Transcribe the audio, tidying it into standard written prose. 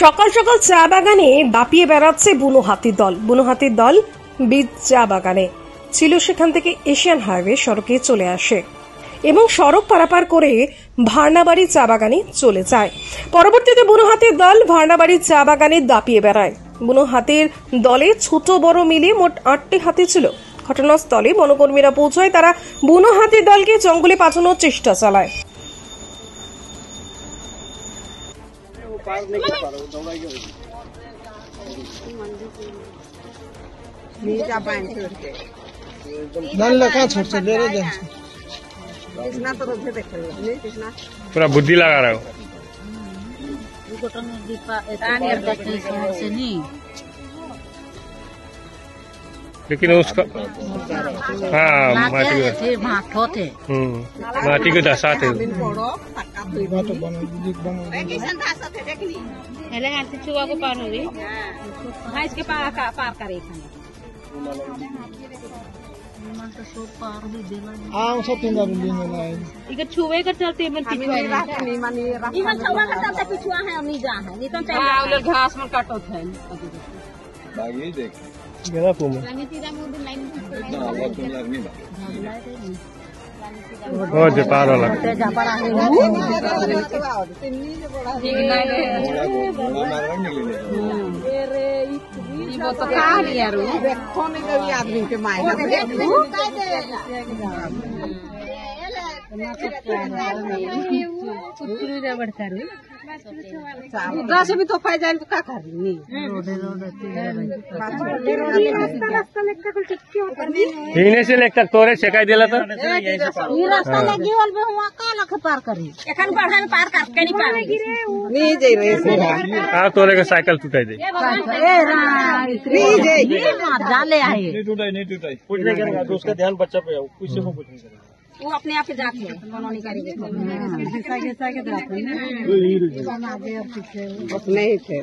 সকাল সকাল চা বাগানে দাপিয়ে বেড়াচ্ছে বুনো হাতির দল। বুনো হাতির দল বীজ চা বাগানে ছিল, সেখান থেকে এশিয়ান হাইওয়ে সড়কে চলে আসে এবং সড়ক পারাপার করে ভার্নাবাড়ি চা বাগানে চলে যায়। পরবর্তীতে বুনো হাতির দল ভার্নাবাড়ি চা বাগানে দাপিয়ে বেড়ায়। বুনো হাতির দলে ছোট বড় মিলিয়ে মোট 8টি হাতি ছিল। ঘটনাস্থলে বনকর্মীরা পৌঁছায়, তারা বুনো হাতির দলকে জঙ্গলে পাঠানোর চেষ্টা চালায়। पूरा बुद्धि लगा रहा हो। लेकिन उसका हाँ माटी के दशा थे। छुए कर चलते पिछुआ है घास में काटो थे आदमी के माय से भी तो पाई जाए तो क्या करेंगे। इन्हें से लेकर तोरे शिकायत दिला था ये रास्ता लगी वाल में हुआ का लख पार करी एखन बढ़ा में पार कर के नहीं पार नहीं जाई रहे से हां तोरे के साइकिल टूटाई दे नहीं जाई डाले आए नहीं टूटाई कुछ नहीं करेगा तो उसका ध्यान बच्चा पे कुछ से कुछ नहीं करेगा। वो अपने आप जाके मनोनी करी देखो के जाते हैं नहीं थे